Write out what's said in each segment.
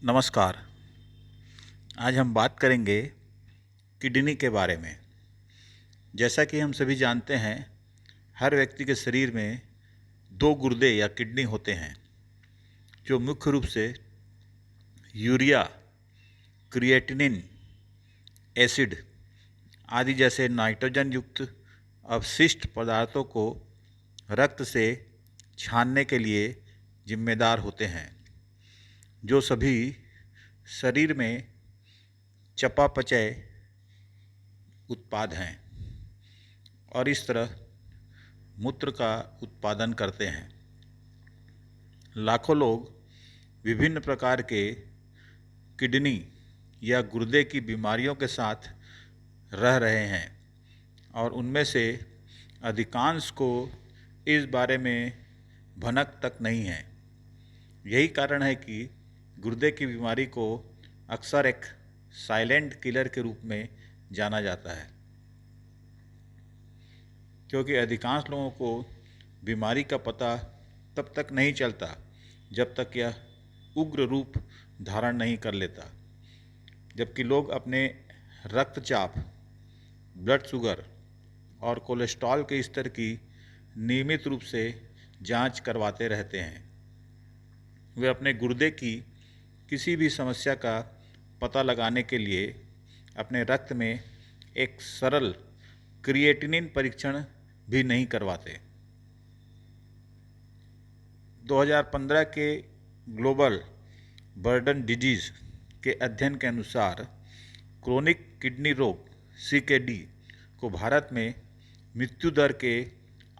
नमस्कार। आज हम बात करेंगे किडनी के बारे में। जैसा कि हम सभी जानते हैं, हर व्यक्ति के शरीर में दो गुर्दे या किडनी होते हैं, जो मुख्य रूप से यूरिया, क्रिएटिनिन, एसिड आदि जैसे नाइट्रोजन युक्त अवशिष्ट पदार्थों को रक्त से छानने के लिए जिम्मेदार होते हैं, जो सभी शरीर में चयापचय उत्पाद हैं और इस तरह मूत्र का उत्पादन करते हैं। लाखों लोग विभिन्न प्रकार के किडनी या गुर्दे की बीमारियों के साथ रह रहे हैं और उनमें से अधिकांश को इस बारे में भनक तक नहीं है। यही कारण है कि गुर्दे की बीमारी को अक्सर एक साइलेंट किलर के रूप में जाना जाता है, क्योंकि अधिकांश लोगों को बीमारी का पता तब तक नहीं चलता जब तक यह उग्र रूप धारण नहीं कर लेता। जबकि लोग अपने रक्तचाप, ब्लड शुगर और कोलेस्ट्रॉल के स्तर की नियमित रूप से जांच करवाते रहते हैं। वे अपने गुर्दे की किसी भी समस्या का पता लगाने के लिए अपने रक्त में एक सरल क्रिएटिनिन परीक्षण भी नहीं करवाते। 2015 के ग्लोबल बर्डन डिजीज़ के अध्ययन के अनुसार क्रोनिक किडनी रोग CKD को भारत में मृत्यु दर के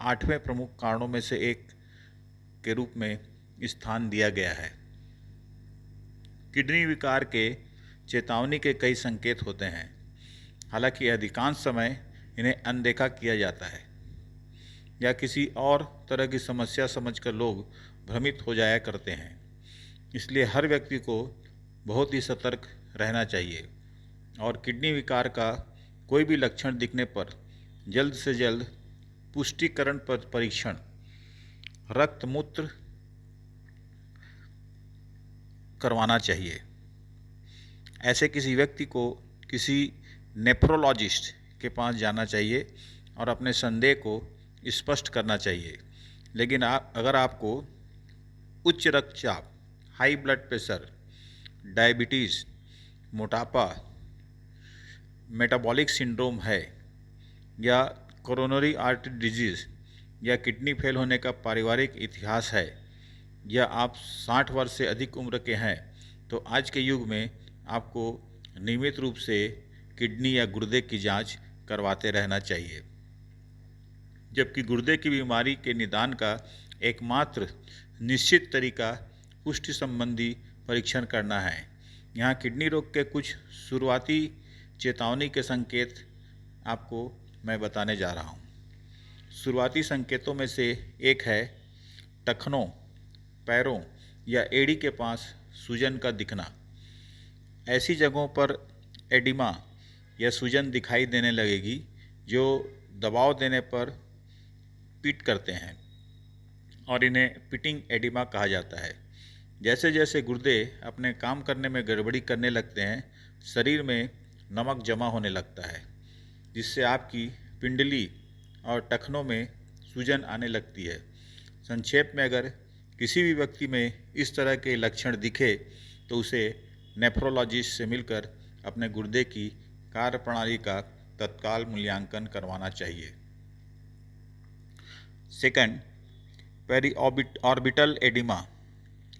8वें प्रमुख कारणों में से एक के रूप में स्थान दिया गया है। किडनी विकार के चेतावनी के कई संकेत होते हैं, हालांकि अधिकांश समय इन्हें अनदेखा किया जाता है या किसी और तरह की समस्या समझकर लोग भ्रमित हो जाया करते हैं। इसलिए हर व्यक्ति को बहुत ही सतर्क रहना चाहिए और किडनी विकार का कोई भी लक्षण दिखने पर जल्द से जल्द पुष्टिकरण पर परीक्षण, रक्त मूत्र करवाना चाहिए। ऐसे किसी व्यक्ति को किसी नेफ्रोलॉजिस्ट के पास जाना चाहिए और अपने संदेह को स्पष्ट करना चाहिए। लेकिन अगर आपको उच्च रक्तचाप, हाई ब्लड प्रेशर, डायबिटीज़, मोटापा, मेटाबॉलिक सिंड्रोम है या कोरोनरी आर्टरी डिजीज़ या किडनी फेल होने का पारिवारिक इतिहास है या आप 60 वर्ष से अधिक उम्र के हैं, तो आज के युग में आपको नियमित रूप से किडनी या गुर्दे की जांच करवाते रहना चाहिए। जबकि गुर्दे की बीमारी के निदान का एकमात्र निश्चित तरीका पुष्टि संबंधी परीक्षण करना है। यहाँ किडनी रोग के कुछ शुरुआती चेतावनी के संकेत आपको मैं बताने जा रहा हूँ। शुरुआती संकेतों में से एक है टखनों, पैरों या एड़ी के पास सूजन का दिखना। ऐसी जगहों पर एडिमा या सूजन दिखाई देने लगेगी जो दबाव देने पर पिट करते हैं और इन्हें पिटिंग एडिमा कहा जाता है। जैसे जैसे गुर्दे अपने काम करने में गड़बड़ी करने लगते हैं, शरीर में नमक जमा होने लगता है, जिससे आपकी पिंडली और टखनों में सूजन आने लगती है। संक्षेप में, अगर किसी भी व्यक्ति में इस तरह के लक्षण दिखे तो उसे नेफ्रोलॉजिस्ट से मिलकर अपने गुर्दे की कार्यप्रणाली का तत्काल मूल्यांकन करवाना चाहिए। Second, periorbital edema.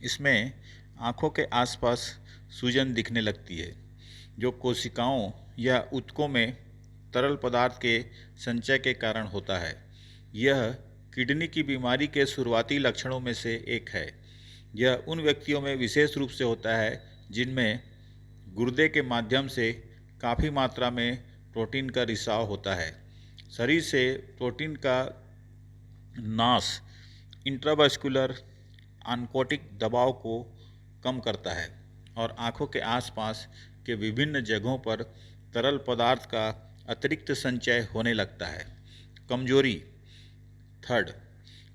इसमें आँखों के आसपास सूजन दिखने लगती है, जो कोशिकाओं या ऊतकों में तरल पदार्थ के संचय के कारण होता है। यह किडनी की बीमारी के शुरुआती लक्षणों में से एक है। यह उन व्यक्तियों में विशेष रूप से होता है जिनमें गुर्दे के माध्यम से काफ़ी मात्रा में प्रोटीन का रिसाव होता है। शरीर से प्रोटीन का नाश इंट्रावास्कुलर ऑन्कोटिक दबाव को कम करता है और आँखों के आसपास के विभिन्न जगहों पर तरल पदार्थ का अतिरिक्त संचय होने लगता है। कमजोरी। थर्ड,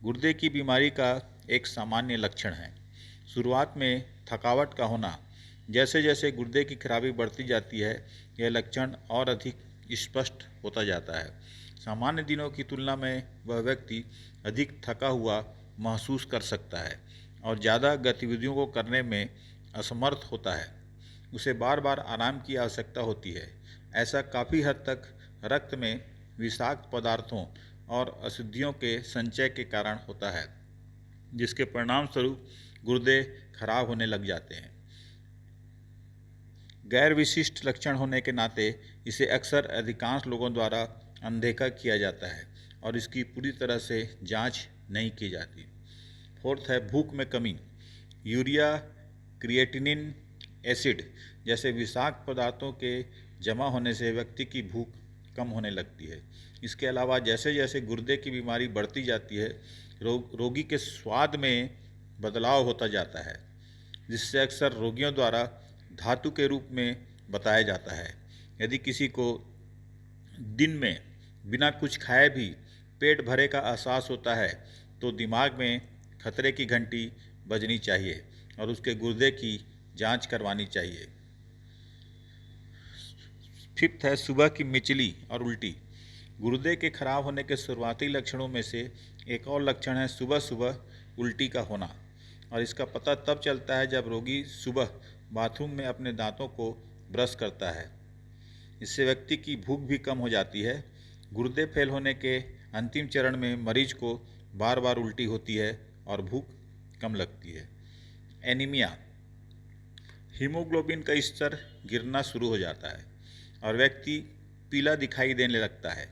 गुर्दे की बीमारी का एक सामान्य लक्षण है। शुरुआत में थकावट का होना, जैसे जैसे गुर्दे की खराबी बढ़ती जाती है, यह लक्षण और अधिक स्पष्ट होता जाता है। सामान्य दिनों की तुलना में वह व्यक्ति अधिक थका हुआ महसूस कर सकता है और ज़्यादा गतिविधियों को करने में असमर्थ होता है। उसे बार बार आराम की आवश्यकता होती है। ऐसा काफ़ी हद तक रक्त में विषाक्त पदार्थों और अशुद्धियों के संचय के कारण होता है, जिसके परिणाम स्वरूप गुर्दे खराब होने लग जाते हैं। गैर विशिष्ट लक्षण होने के नाते इसे अक्सर अधिकांश लोगों द्वारा अनदेखा किया जाता है और इसकी पूरी तरह से जांच नहीं की जाती। फोर्थ है भूख में कमी। यूरिया, क्रिएटिनिन, एसिड जैसे विषाक्त पदार्थों के जमा होने से व्यक्ति की भूख कम होने लगती है। इसके अलावा जैसे जैसे गुर्दे की बीमारी बढ़ती जाती है, रोगी के स्वाद में बदलाव होता जाता है, जिससे अक्सर रोगियों द्वारा धातु के रूप में बताया जाता है। यदि किसी को दिन में बिना कुछ खाए भी पेट भरे का एहसास होता है तो दिमाग में खतरे की घंटी बजनी चाहिए और उसके गुर्दे की जांच करवानी चाहिए। फिफ्थ है सुबह की मिचली और उल्टी। गुर्दे के खराब होने के शुरुआती लक्षणों में से एक और लक्षण है सुबह सुबह उल्टी का होना, और इसका पता तब चलता है जब रोगी सुबह बाथरूम में अपने दांतों को ब्रश करता है। इससे व्यक्ति की भूख भी कम हो जाती है। गुर्दे फेल होने के अंतिम चरण में मरीज को बार बार उल्टी होती है और भूख कम लगती है। एनीमिया, हीमोग्लोबिन का स्तर गिरना शुरू हो जाता है और व्यक्ति पीला दिखाई देने लगता है।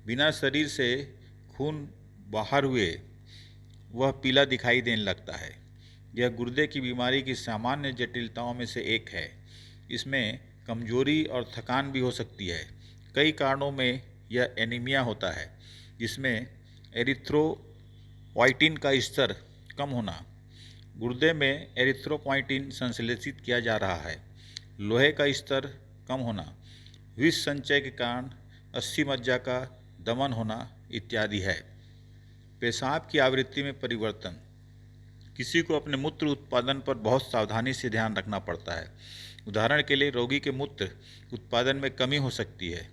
बिना शरीर से खून बाहर हुए वह पीला दिखाई देने लगता है। यह गुर्दे की बीमारी की सामान्य जटिलताओं में से एक है। इसमें कमजोरी और थकान भी हो सकती है। कई कारणों में यह एनीमिया होता है, जिसमें एरिथ्रोपोइटिन का स्तर कम होना। गुर्दे में एरिथ्रोपोइटिन संश्लेषित किया जा रहा है। लोहे का स्तर कम होना, विष संचय के कारण अस्थि मज्जा का दमन होना इत्यादि है। पेशाब की आवृत्ति में परिवर्तन। किसी को अपने मूत्र उत्पादन पर बहुत सावधानी से ध्यान रखना पड़ता है। उदाहरण के लिए रोगी के मूत्र उत्पादन में कमी हो सकती है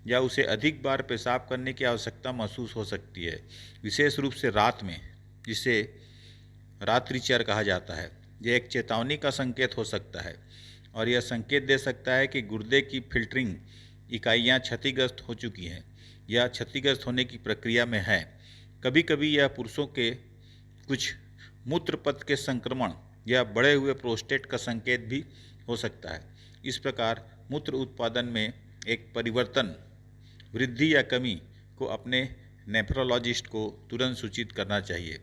या उसे अधिक बार पेशाब करने की आवश्यकता महसूस हो सकती है, विशेष रूप से रात में, जिसे रात्रिचर कहा जाता है। यह एक चेतावनी का संकेत हो सकता है और यह संकेत दे सकता है कि गुर्दे की फिल्टरिंग इकाइयाँ क्षतिग्रस्त हो चुकी हैं या क्षतिग्रस्त होने की प्रक्रिया में हैं। कभी कभी यह पुरुषों के कुछ मूत्रपथ के संक्रमण या बढ़े हुए प्रोस्टेट का संकेत भी हो सकता है। इस प्रकार मूत्र उत्पादन में एक परिवर्तन, वृद्धि या कमी को अपने नेफ्रोलॉजिस्ट को तुरंत सूचित करना चाहिए।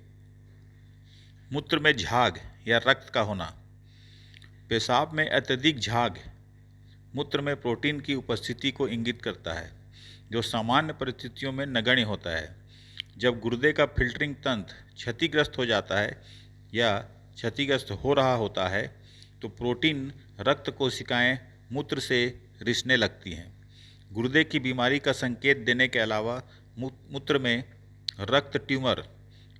मूत्र में झाग या रक्त का होना। पेशाब में अत्यधिक झाग मूत्र में प्रोटीन की उपस्थिति को इंगित करता है, जो सामान्य परिस्थितियों में नगण्य होता है। जब गुर्दे का फिल्टरिंग तंत्र क्षतिग्रस्त हो जाता है या क्षतिग्रस्त हो रहा होता है तो प्रोटीन रक्त कोशिकाएं मूत्र से रिसने लगती हैं। गुर्दे की बीमारी का संकेत देने के अलावा मूत्र में रक्त ट्यूमर,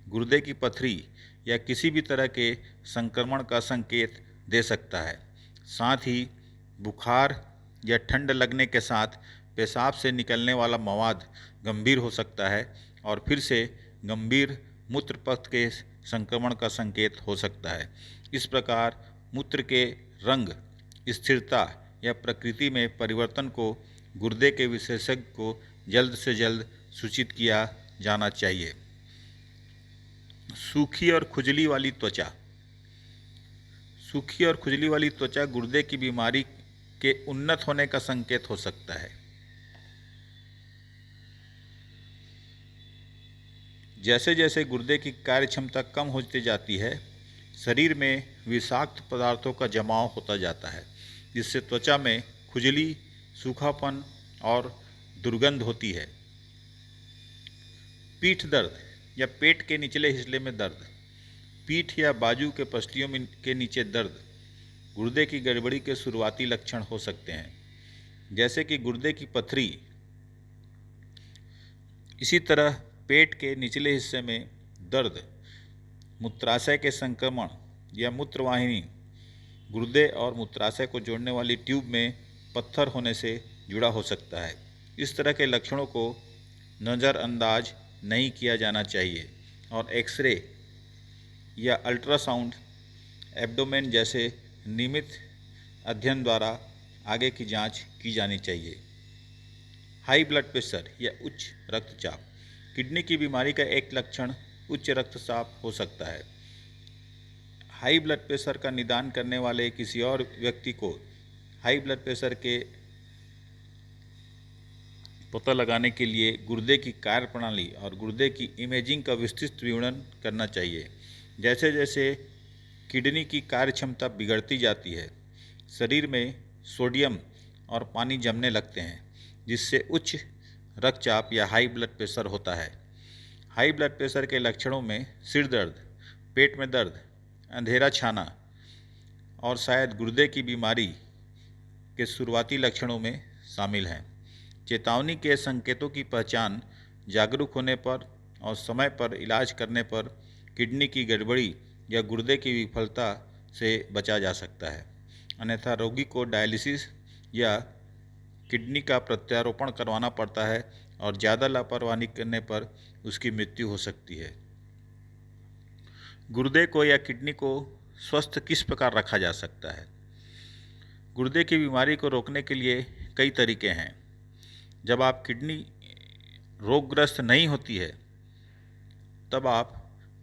गुर्दे की पथरी या किसी भी तरह के संक्रमण का संकेत दे सकता है। साथ ही बुखार या ठंड लगने के साथ पेशाब से निकलने वाला मवाद गंभीर हो सकता है और फिर से गंभीर मूत्रपथ के संक्रमण का संकेत हो सकता है। इस प्रकार मूत्र के रंग, स्थिरता या प्रकृति में परिवर्तन को गुर्दे के विशेषज्ञ को जल्द से जल्द सूचित किया जाना चाहिए। सूखी और खुजली वाली त्वचा। सूखी और खुजली वाली त्वचा गुर्दे की बीमारी के उन्नत होने का संकेत हो सकता है। जैसे जैसे गुर्दे की कार्य क्षमता कम होती जाती है, शरीर में विषाक्त पदार्थों का जमाव होता जाता है, जिससे त्वचा में खुजली, सूखापन और दुर्गंध होती है। पीठ दर्द या पेट के निचले हिस्से में दर्द। पीठ या बाजू के पसलियों के नीचे दर्द गुर्दे की गड़बड़ी के शुरुआती लक्षण हो सकते हैं, जैसे कि गुर्दे की पथरी। इसी तरह पेट के निचले हिस्से में दर्द, मूत्राशय के संक्रमण या मूत्रवाहिनी, गुर्दे और मूत्राशय को जोड़ने वाली ट्यूब में पत्थर होने से जुड़ा हो सकता है। इस तरह के लक्षणों को नज़रअंदाज नहीं किया जाना चाहिए और एक्सरे या अल्ट्रासाउंड एब्डोमेन जैसे नियमित अध्ययन द्वारा आगे की जांच की जानी चाहिए। हाई ब्लड प्रेशर या उच्च रक्तचाप। किडनी की बीमारी का एक लक्षण उच्च रक्तचाप हो सकता है। हाई ब्लड प्रेशर का निदान करने वाले किसी और व्यक्ति को हाई ब्लड प्रेशर के पता लगाने के लिए गुर्दे की कार्यप्रणाली और गुर्दे की इमेजिंग का विस्तृत विवरण करना चाहिए। जैसे जैसे किडनी की कार्यक्षमता बिगड़ती जाती है, शरीर में सोडियम और पानी जमने लगते हैं, जिससे उच्च रक्तचाप या हाई ब्लड प्रेशर होता है। हाई ब्लड प्रेशर के लक्षणों में सिर दर्द, पेट में दर्द, अंधेरा छाना और शायद गुर्दे की बीमारी के शुरुआती लक्षणों में शामिल हैं। चेतावनी के संकेतों की पहचान जागरूक होने पर और समय पर इलाज करने पर किडनी की गड़बड़ी या गुर्दे की विफलता से बचा जा सकता है। अन्यथा रोगी को डायलिसिस या किडनी का प्रत्यारोपण करवाना पड़ता है और ज़्यादा लापरवाही करने पर उसकी मृत्यु हो सकती है। गुर्दे को या किडनी को स्वस्थ किस प्रकार रखा जा सकता है? गुर्दे की बीमारी को रोकने के लिए कई तरीके हैं। जब आप किडनी रोगग्रस्त नहीं होती है तब आप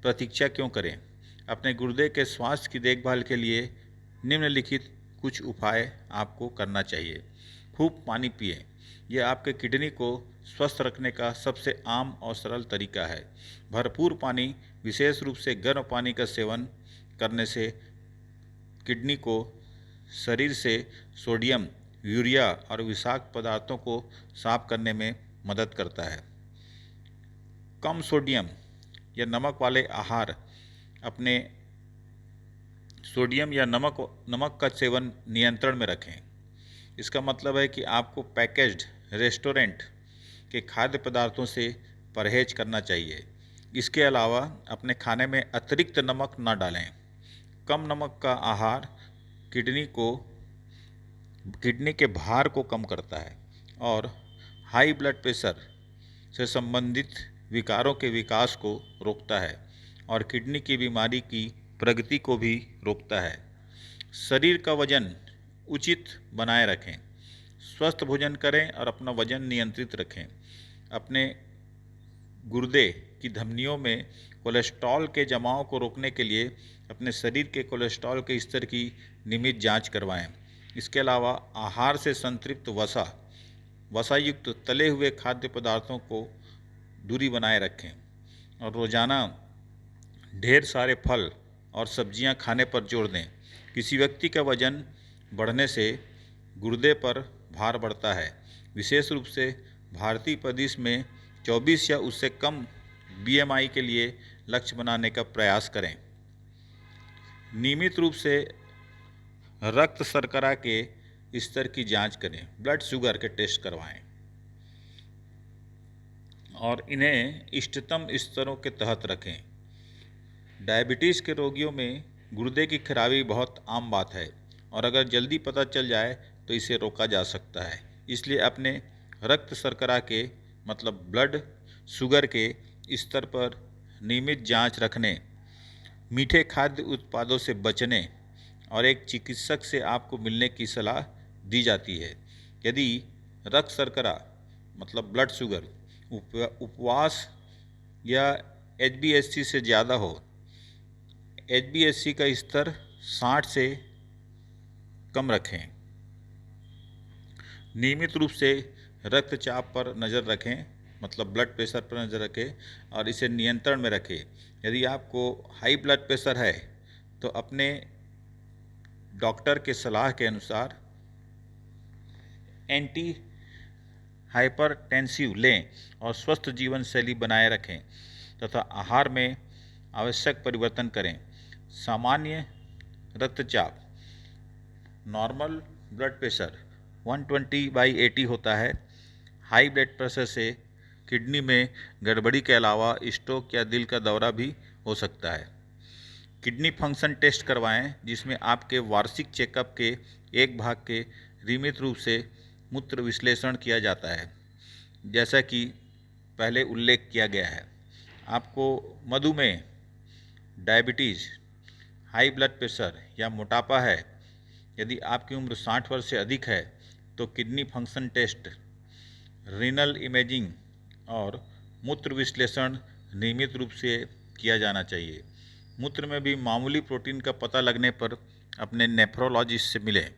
प्रतीक्षा क्यों करें? अपने गुर्दे के स्वास्थ्य की देखभाल के लिए निम्नलिखित कुछ उपाय आपको करना चाहिए। खूब पानी पिएं। यह आपके किडनी को स्वस्थ रखने का सबसे आम और सरल तरीका है। भरपूर पानी, विशेष रूप से गर्म पानी का सेवन करने से किडनी को शरीर से सोडियम, यूरिया और विषाक्त पदार्थों को साफ करने में मदद करता है। कम सोडियम या नमक वाले आहार। अपने सोडियम या नमक का सेवन नियंत्रण में रखें। इसका मतलब है कि आपको पैकेज्ड रेस्टोरेंट के खाद्य पदार्थों से परहेज करना चाहिए। इसके अलावा अपने खाने में अतिरिक्त नमक न डालें। कम नमक का आहार किडनी के भार को कम करता है और हाई ब्लड प्रेशर से संबंधित विकारों के विकास को रोकता है और किडनी की बीमारी की प्रगति को भी रोकता है। शरीर का वजन उचित बनाए रखें। स्वस्थ भोजन करें और अपना वजन नियंत्रित रखें। अपने गुर्दे की धमनियों में कोलेस्ट्रॉल के जमाव को रोकने के लिए अपने शरीर के कोलेस्ट्रॉल के स्तर की नियमित जांच करवाएं। इसके अलावा आहार से संतृप्त वसायुक्त तले हुए खाद्य पदार्थों को दूरी बनाए रखें और रोज़ाना ढेर सारे फल और सब्जियां खाने पर जोर दें। किसी व्यक्ति का वजन बढ़ने से गुर्दे पर भार बढ़ता है। विशेष रूप से भारतीय परिदृश्य में 24 या उससे कम BMI के लिए लक्ष्य बनाने का प्रयास करें। नियमित रूप से रक्त शर्करा के स्तर की जांच करें। ब्लड शुगर के टेस्ट करवाएं और इन्हें इष्टतम स्तरों के तहत रखें। डायबिटीज़ के रोगियों में गुर्दे की खराबी बहुत आम बात है और अगर जल्दी पता चल जाए तो इसे रोका जा सकता है। इसलिए अपने रक्त शर्करा के मतलब ब्लड शुगर के स्तर पर नियमित जांच रखने, मीठे खाद्य उत्पादों से बचने और एक चिकित्सक से आपको मिलने की सलाह दी जाती है। यदि रक्त शर्करा मतलब ब्लड शुगर उपवास या HbA1c से ज़्यादा हो, HbA1c का स्तर 60 से कम रखें। नियमित रूप से रक्तचाप पर नज़र रखें मतलब ब्लड प्रेशर पर नज़र रखें और इसे नियंत्रण में रखें। यदि आपको हाई ब्लड प्रेशर है तो अपने डॉक्टर के सलाह के अनुसार एंटी हाइपरटेंसिव लें और स्वस्थ जीवन शैली बनाए रखें तथा आहार में आवश्यक परिवर्तन करें। सामान्य रक्तचाप नॉर्मल ब्लड प्रेशर 120/80 होता है। हाई ब्लड प्रेशर से किडनी में गड़बड़ी के अलावा स्ट्रोक या दिल का दौरा भी हो सकता है। किडनी फंक्शन टेस्ट करवाएं, जिसमें आपके वार्षिक चेकअप के एक भाग के नियमित रूप से मूत्र विश्लेषण किया जाता है। जैसा कि पहले उल्लेख किया गया है, आपको मधुमेह, डायबिटीज़, हाई ब्लड प्रेशर या मोटापा है, यदि आपकी उम्र 60 वर्ष से अधिक है तो kidney function test, renal imaging और मूत्र विश्लेषण नियमित रूप से किया जाना चाहिए। मूत्र में भी मामूली प्रोटीन का पता लगने पर अपने नेफ्रोलॉजिस्ट से मिलें।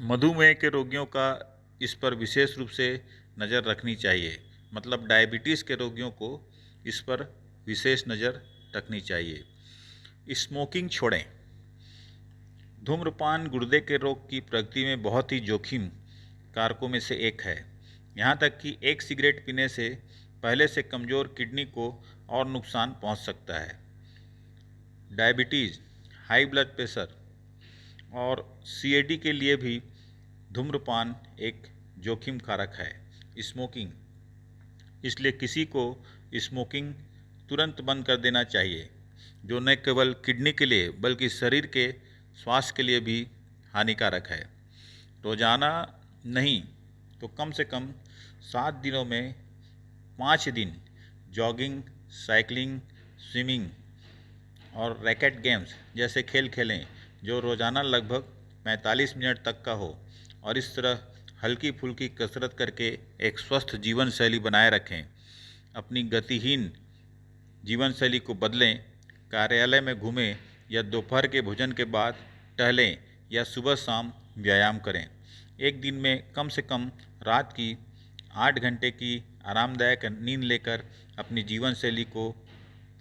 मधुमेह के रोगियों का इस पर विशेष रूप से नज़र रखनी चाहिए, मतलब डायबिटीज़ के रोगियों को इस पर विशेष नज़र रखनी चाहिए। स्मोकिंग छोड़ें। धूम्रपान गुर्दे के रोग की प्रगति में बहुत ही जोखिम कारकों में से एक है। यहाँ तक कि एक सिगरेट पीने से पहले से कमज़ोर किडनी को और नुकसान पहुँच सकता है। डायबिटीज़, हाई ब्लड प्रेशर और सीएडी के लिए भी धूम्रपान एक जोखिम कारक है। स्मोकिंग, इसलिए किसी को स्मोकिंग तुरंत बंद कर देना चाहिए, जो न केवल किडनी के लिए बल्कि शरीर के स्वास्थ्य के लिए भी हानिकारक है। रोज़ाना नहीं तो कम से कम 7 दिनों में 5 दिन जॉगिंग, साइकिलिंग, स्विमिंग और रैकेट गेम्स जैसे खेल खेलें, जो रोज़ाना लगभग 45 मिनट तक का हो, और इस तरह हल्की फुल्की कसरत करके एक स्वस्थ जीवन शैली बनाए रखें। अपनी गतिहीन जीवन शैली को बदलें, कार्यालय में घूमें या दोपहर के भोजन के बाद टहलें या सुबह शाम व्यायाम करें। एक दिन में कम से कम रात की 8 घंटे की आरामदायक नींद लेकर अपनी जीवन शैली को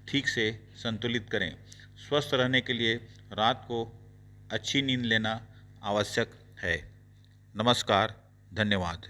ठीक से संतुलित करें। स्वस्थ रहने के लिए रात को अच्छी नींद लेना आवश्यक है। नमस्कार, धन्यवाद।